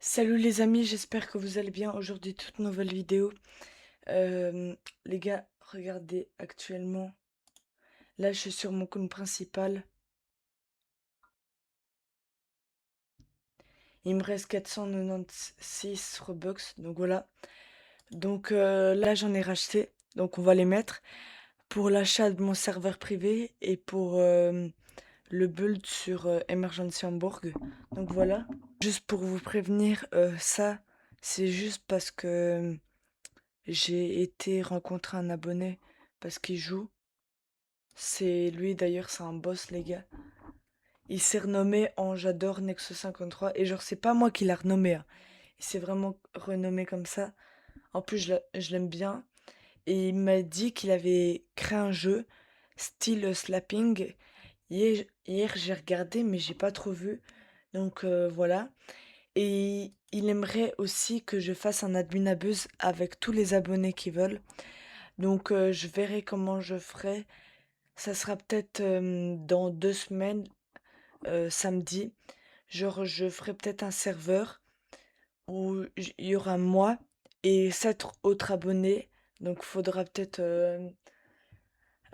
Salut les amis, j'espère que vous allez bien. Aujourd'hui, toute nouvelle vidéo. Les gars, regardez actuellement. Là, je suis sur mon compte principal. Il me reste 496 Robux. Donc voilà. Donc là, j'en ai racheté. Donc on va les mettre pour l'achat de mon serveur privé et pour le build sur Emergency Hamburg. Donc voilà. Juste pour vous prévenir, ça, c'est juste parce que j'ai été rencontrer un abonné parce qu'il joue. C'est lui d'ailleurs, c'est un boss les gars. Il s'est renommé en J'adore Nexus 53 et genre c'est pas moi qui l'a renommé, hein. Il s'est vraiment renommé comme ça. En plus je l'aime bien. Et il m'a dit qu'il avait créé un jeu style slapping. Hier j'ai regardé mais j'ai pas trop vu. Donc voilà. Et il aimerait aussi que je fasse un admin abuse avec tous les abonnés qui veulent. Donc je verrai comment je ferai. Ça sera peut-être dans 2 semaines, samedi. Genre je ferai peut-être un serveur où il y aura moi et 7 autres abonnés. Donc faudra peut-être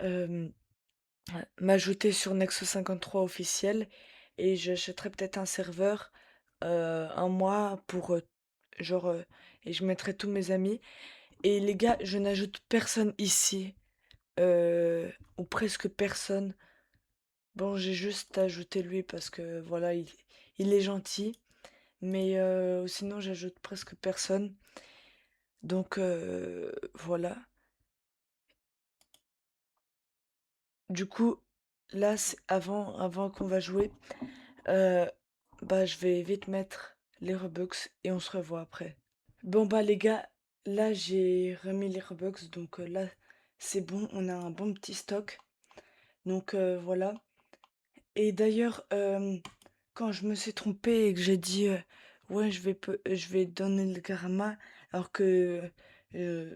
euh, m'ajouter sur Nexus 53 officiel. Et j'achèterai peut-être un serveur un mois pour genre et je mettrai tous mes amis. Et les gars, je n'ajoute personne ici. Ou presque personne. Bon, j'ai juste ajouté lui parce que voilà, il est gentil, mais sinon j'ajoute presque personne. Donc voilà. Du coup, là, avant qu'on va jouer, euh, bah je vais vite mettre les Robux et on se revoit après. Bon bah les gars, là j'ai remis les Robux, donc là c'est bon, on a un bon petit stock. Donc voilà. Et d'ailleurs, quand je me suis trompée et que j'ai dit ouais, je vais donner le karma, alors que, euh,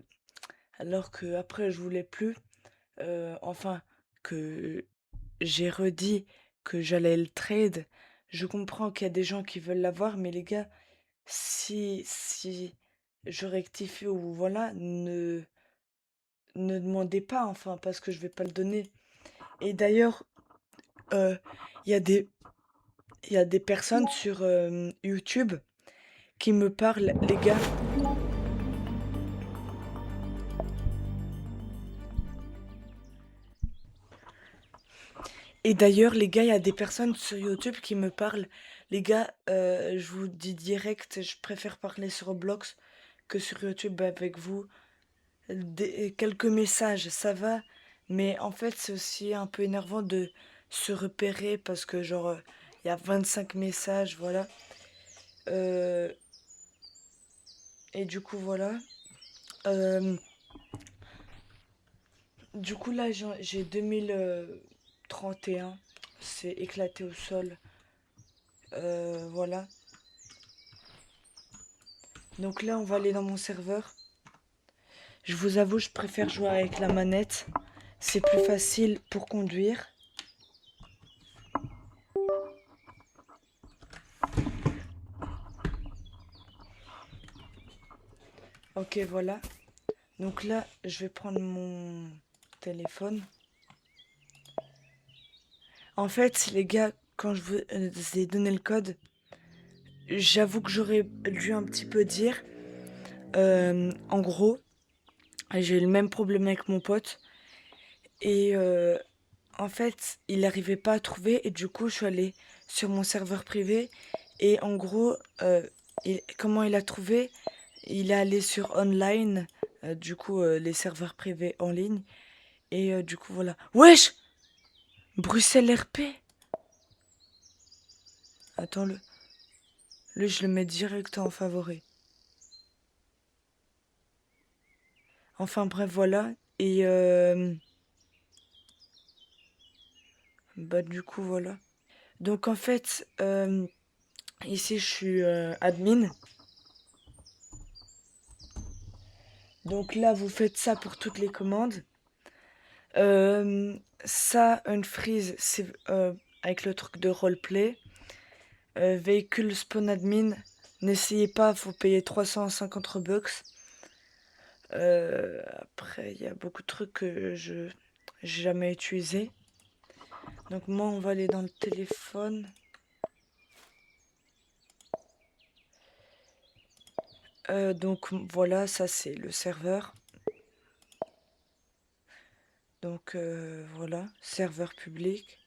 alors que après je voulais plus, enfin, que j'ai redit que j'allais le trade. Je comprends qu'il y a des gens qui veulent l'avoir, mais les gars, si je rectifie ou voilà, ne demandez pas, enfin, parce que je vais pas le donner. Et d'ailleurs, euh, il y a il y a des personnes sur YouTube qui me parlent, les gars. Et d'ailleurs, les gars, il y a des personnes sur YouTube qui me parlent. Les gars, je vous dis direct, je préfère parler sur Roblox que sur YouTube avec vous. Quelques messages, ça va. Mais en fait, c'est aussi un peu énervant de se repérer parce que, genre, il y a 25 messages, voilà. Euh, et du coup, voilà. Euh, Du coup, là, j'ai 2031. C'est éclaté au sol. Voilà. Donc là, on va aller dans mon serveur. Je vous avoue, je préfère jouer avec la manette. C'est plus facile pour conduire. Ok, voilà. Donc là, je vais prendre mon téléphone. En fait, les gars, quand je vous ai donné le code, j'avoue que j'aurais dû un petit peu dire. En gros, j'ai eu le même problème avec mon pote. Et en fait, il n'arrivait pas à trouver. Et du coup, je suis allée sur mon serveur privé. Et en gros, comment il a trouvé? Il est allé sur online. Du coup, les serveurs privés en ligne. Et du coup, voilà. Wesh! Bruxelles RP? Attends, le je le mets direct en favori. Enfin bref, voilà. Et bah du coup, voilà. Donc en fait, ici je suis admin. Donc là, vous faites ça pour toutes les commandes. Euh, Ça, unfreeze, c'est avec le truc de roleplay. Véhicule spawn admin. N'essayez pas, faut payer 350 Robux. Après, il y a beaucoup de trucs que j'ai jamais utilisé. Donc moi, on va aller dans le téléphone. Donc voilà, ça c'est le serveur. Donc voilà, serveur public.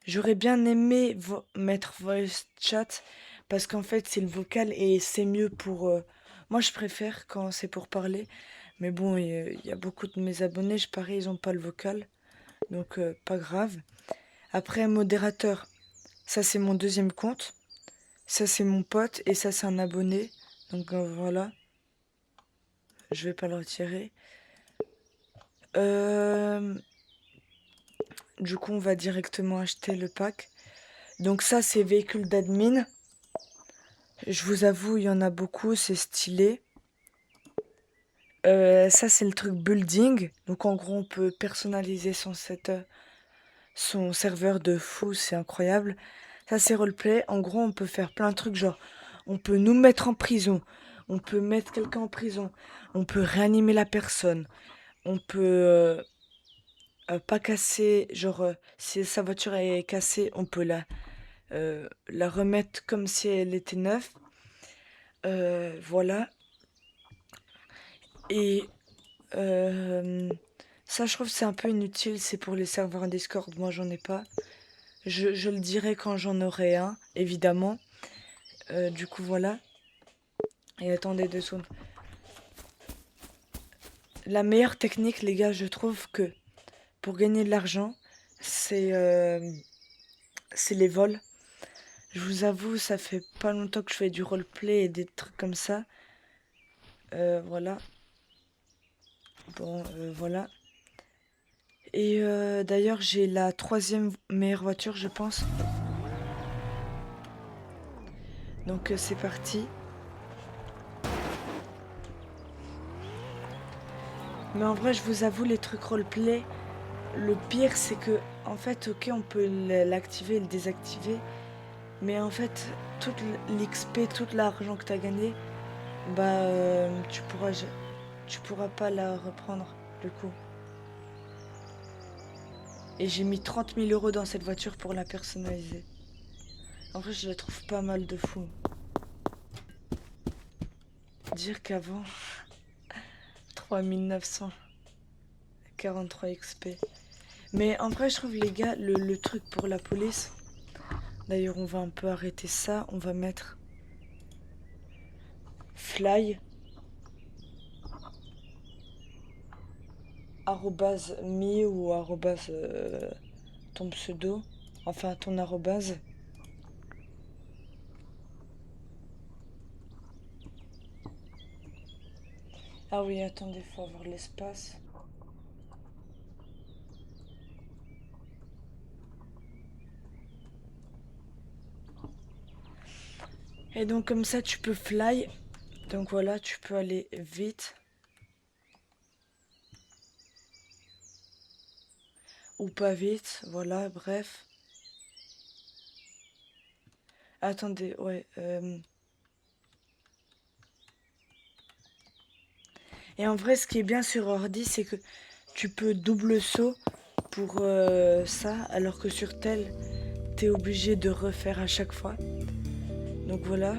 J'aurais bien aimé mettre voice chat parce qu'en fait c'est le vocal et c'est mieux pour... Moi je préfère quand c'est pour parler. Mais bon, il y a beaucoup de mes abonnés, je parie, ils ont pas le vocal. Donc pas grave. Après un modérateur, ça c'est mon deuxième compte. Ça c'est mon pote et ça c'est un abonné. Donc voilà, je vais pas le retirer. Euh, du coup on va directement acheter le pack. Donc ça c'est véhicule d'admin. Je vous avoue, il y en a beaucoup, c'est stylé. Ça, c'est le truc building. Donc, en gros, on peut personnaliser son serveur de fou, c'est incroyable. Ça, c'est roleplay. En gros, on peut faire plein de trucs, genre, on peut nous mettre en prison. On peut mettre quelqu'un en prison. On peut réanimer la personne. On peut pas casser, genre, si sa voiture est cassée, on peut la remettre comme si elle était neuve. Voilà. Et Euh, ça, je trouve que c'est un peu inutile. C'est pour les serveurs Discord. Moi, j'en ai pas. Je le dirai quand j'en aurai un, évidemment. Du coup, voilà. Et attendez 2 secondes. La meilleure technique, les gars, je trouve que pour gagner de l'argent, c'est les vols. Je vous avoue, ça fait pas longtemps que je fais du roleplay et des trucs comme ça. Voilà. Bon, voilà. Et d'ailleurs, j'ai la troisième meilleure voiture, je pense. Donc, c'est parti. Mais en vrai, je vous avoue, les trucs roleplay, le pire, c'est que, en fait, ok, on peut l'activer et le désactiver. Mais en fait, toute l'XP, tout l'argent que t'as gagné, bah, tu pourras pas la reprendre, du coup. Et j'ai mis 30 000 euros dans cette voiture pour la personnaliser. En vrai, je la trouve pas mal de fou. Dire qu'avant, 3943 XP. Mais en vrai, je trouve, les gars, le truc pour la police. D'ailleurs, on va un peu arrêter ça. On va mettre fly arrobase mi ou arrobase ton pseudo. Enfin, ton arrobase. Ah oui, attendez, faut avoir l'espace. Et donc, comme ça, tu peux fly. Donc voilà, tu peux aller vite. Ou pas vite. Voilà, bref. Attendez, ouais. Et en vrai, ce qui est bien sur ordi, c'est que tu peux double saut pour ça, alors que sur tel, t'es obligé de refaire à chaque fois. Donc voilà.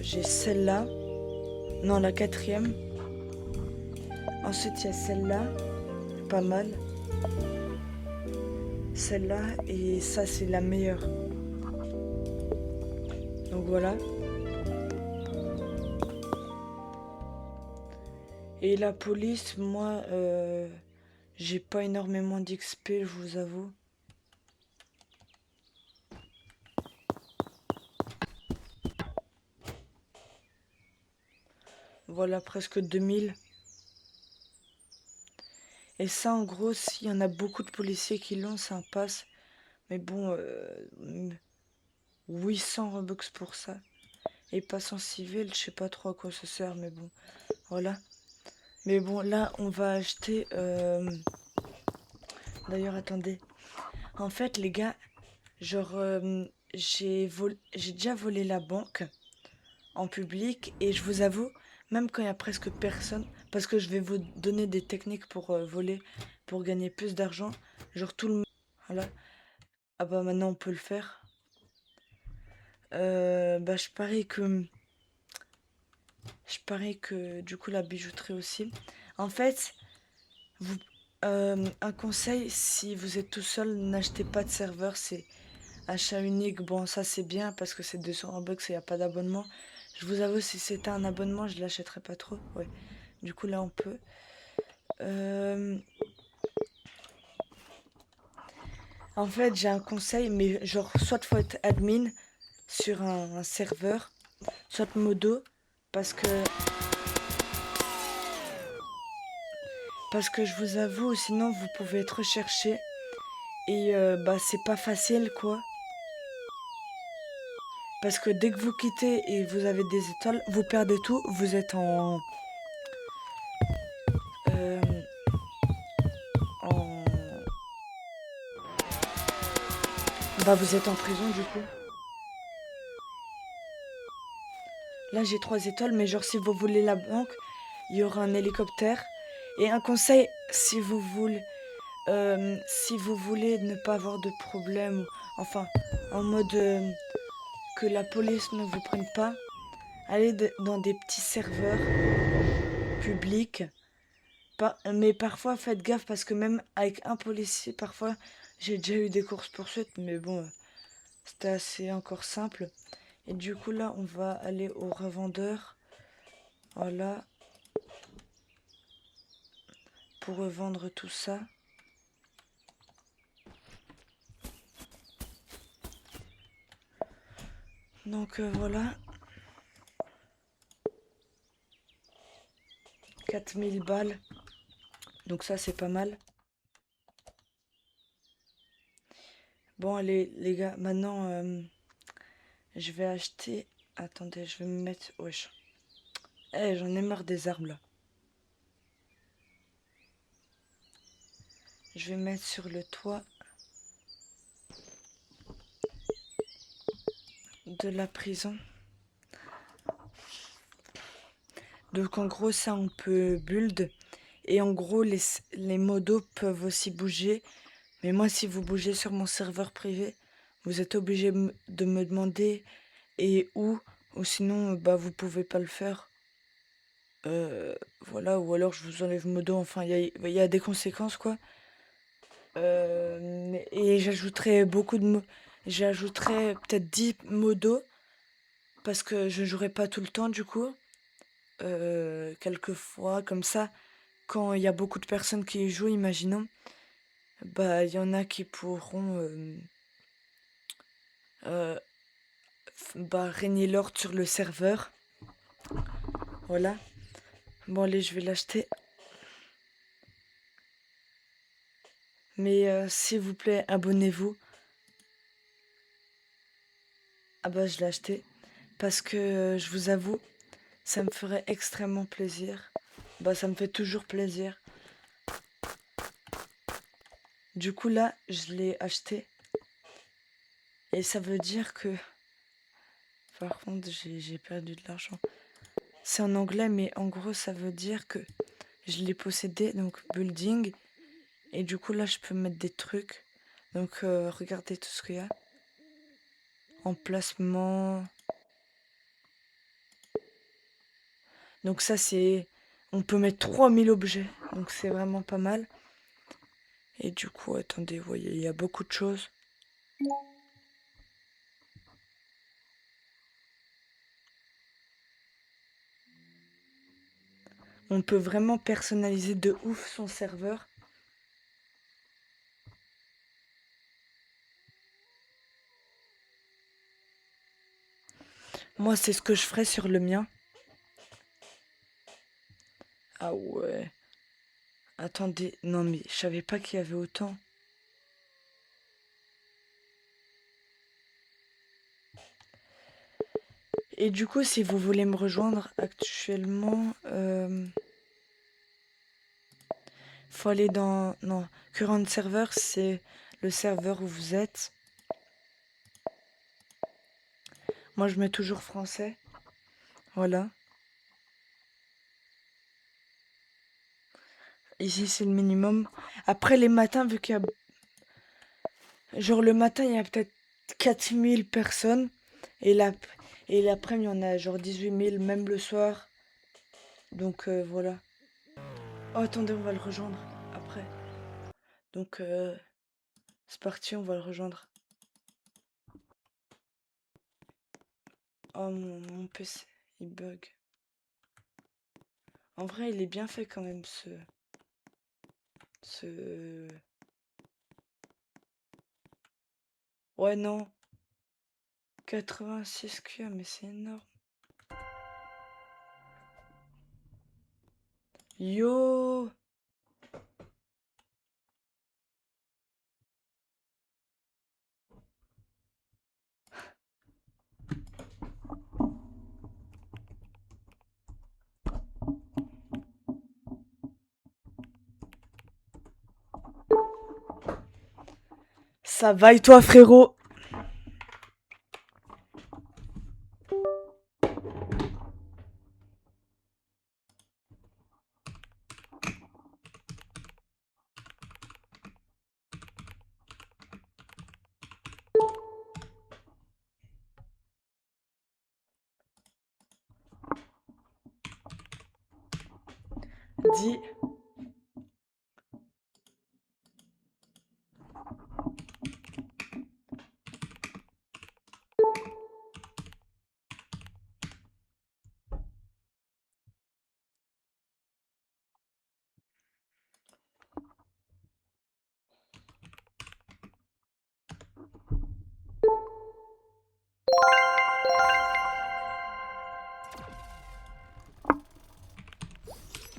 J'ai celle-là. Non, la quatrième. Ensuite, il y a celle-là. Pas mal. Celle-là. Et ça, c'est la meilleure. Donc voilà. Et la police, moi, j'ai pas énormément d'XP, je vous avoue. Voilà, presque 2000. Et ça, en gros, s'il y en a beaucoup de policiers qui l'ont, ça passe. Mais bon, 800 Robux pour ça. Et passant civil, je sais pas trop à quoi ça sert, mais bon, voilà. Mais bon, là, on va acheter... D'ailleurs, attendez. En fait, les gars, Genre, j'ai déjà volé la banque en public et je vous avoue, même quand il y a presque personne, parce que je vais vous donner des techniques pour voler, pour gagner plus d'argent. Genre tout le monde. Voilà. Ah bah maintenant on peut le faire. Bah je parie que du coup la bijouterie aussi. En fait, vous, un conseil, si vous êtes tout seul, n'achetez pas de serveur, c'est achat unique. Bon, ça c'est bien parce que c'est 200 Robux et il n'y a pas d'abonnement. Je vous avoue, si c'était un abonnement, je l'achèterais pas trop. Ouais. Du coup, là, on peut. Euh, En fait, j'ai un conseil, mais genre, soit faut être admin sur un serveur, soit modo, parce que, parce que je vous avoue, sinon vous pouvez être recherché et bah c'est pas facile quoi. Parce que dès que vous quittez et vous avez des étoiles, vous perdez tout, vous êtes euh, en, bah vous êtes en prison du coup. Là j'ai 3 étoiles, mais genre si vous voulez la banque, il y aura un hélicoptère. Et un conseil, si vous voulez ne pas avoir de problème, enfin en mode que la police ne vous prenne pas, allez dans des petits serveurs publics. Mais parfois faites gaffe parce que même avec un policier, parfois j'ai déjà eu des courses poursuites, mais bon, c'était assez encore simple. Et du coup là, on va aller au revendeur. Voilà, pour revendre tout ça. Donc voilà, 4000 balles. Donc ça, c'est pas mal. Bon, allez, les gars, maintenant, je vais acheter... Attendez, je vais me mettre... Wesh. Eh, j'en ai marre des arbres, là. Je vais me mettre sur le toit de la prison. Donc, en gros, ça, on peut build. Et en gros, les modos peuvent aussi bouger. Mais moi, si vous bougez sur mon serveur privé, vous êtes obligé de me demander et où. Ou sinon, bah, vous pouvez pas le faire. Voilà, ou alors je vous enlève modo, enfin il y a des conséquences quoi. Et j'ajouterai peut-être 10 modos parce que je jouerai pas tout le temps du coup. Quelquefois comme ça, quand il y a beaucoup de personnes qui y jouent, imaginons, bah il y en a qui pourront euh, bah, régner l'ordre sur le serveur. Voilà. Bon allez, je vais l'acheter. Mais s'il vous plaît, abonnez-vous. Ah bah je l'ai acheté. Parce que je vous avoue, ça me ferait extrêmement plaisir. Bah ça me fait toujours plaisir. Du coup là, je l'ai acheté. Et ça veut dire que... Par contre, j'ai perdu de l'argent. C'est en anglais, mais en gros, ça veut dire que je l'ai possédé, donc building. Et du coup là, je peux mettre des trucs. Donc regardez tout ce qu'il y a. Emplacement. Donc ça c'est... On peut mettre 3000 objets. Donc c'est vraiment pas mal. Et du coup, attendez, vous voyez, il y a beaucoup de choses. On peut vraiment personnaliser de ouf son serveur. Moi, c'est ce que je ferais sur le mien. Ah ouais. Attendez, non mais je savais pas qu'il y avait autant. Et du coup, si vous voulez me rejoindre actuellement, faut aller dans... Non, current server, c'est le serveur où vous êtes. Moi, je mets toujours français. Voilà. Ici, c'est le minimum. Après, les matins, vu qu'il y a... Genre, le matin, il y a peut-être 4000 personnes. Et la... et l'après-midi, il y en a genre 18 000, même le soir. Donc, voilà. Oh, attendez, on va le rejoindre après. Donc, c'est parti, on va le rejoindre. Oh, mon PC, il bug. En vrai, il est bien fait quand même, ce... Ouais, non. 86 QA, mais c'est énorme. Yo! Ça va et toi, frérot? Dis.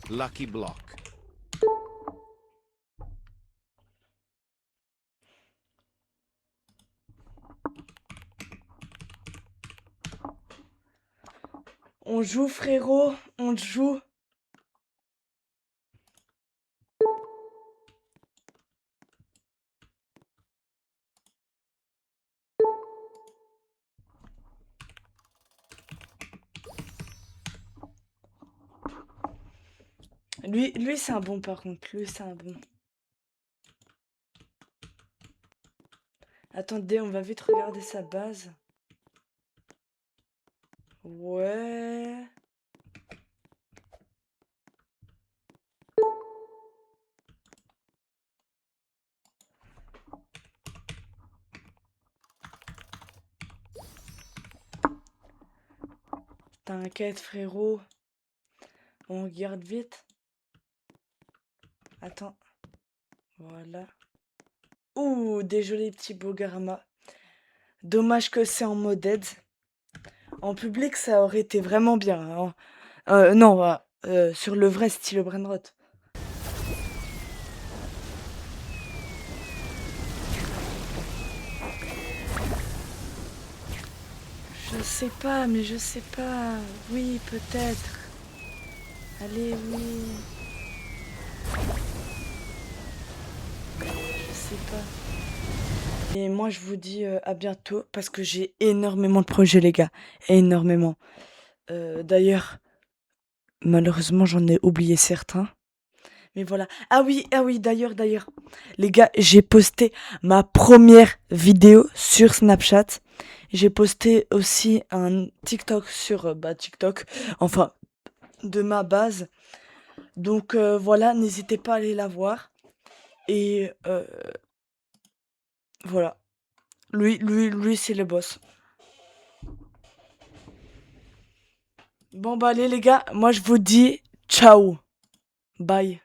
Lucky Block. On joue, frérot, on joue. Lui c'est un bon par contre. Lui, c'est un bon. Attendez, on va vite regarder sa base. Ouais. T'inquiète, frérot. On regarde vite. Attends. Voilà. Ouh, des jolis petits Bogarama. Dommage que c'est en mode aide. En public, ça aurait été vraiment bien, hein. Non, sur le vrai stylo Brainrot. Je sais pas, mais je sais pas. Oui, peut-être. Allez, oui. Je sais pas. Et moi, je vous dis à bientôt parce que j'ai énormément de projets, les gars. Énormément. D'ailleurs, malheureusement, j'en ai oublié certains. Mais voilà. Ah oui, d'ailleurs. Les gars, j'ai posté ma première vidéo sur Snapchat. J'ai posté aussi un TikTok sur TikTok. Enfin, de ma base. Donc voilà, n'hésitez pas à aller la voir. Et voilà. Lui, c'est le boss. Bon, bah allez les gars, moi je vous dis ciao. Bye.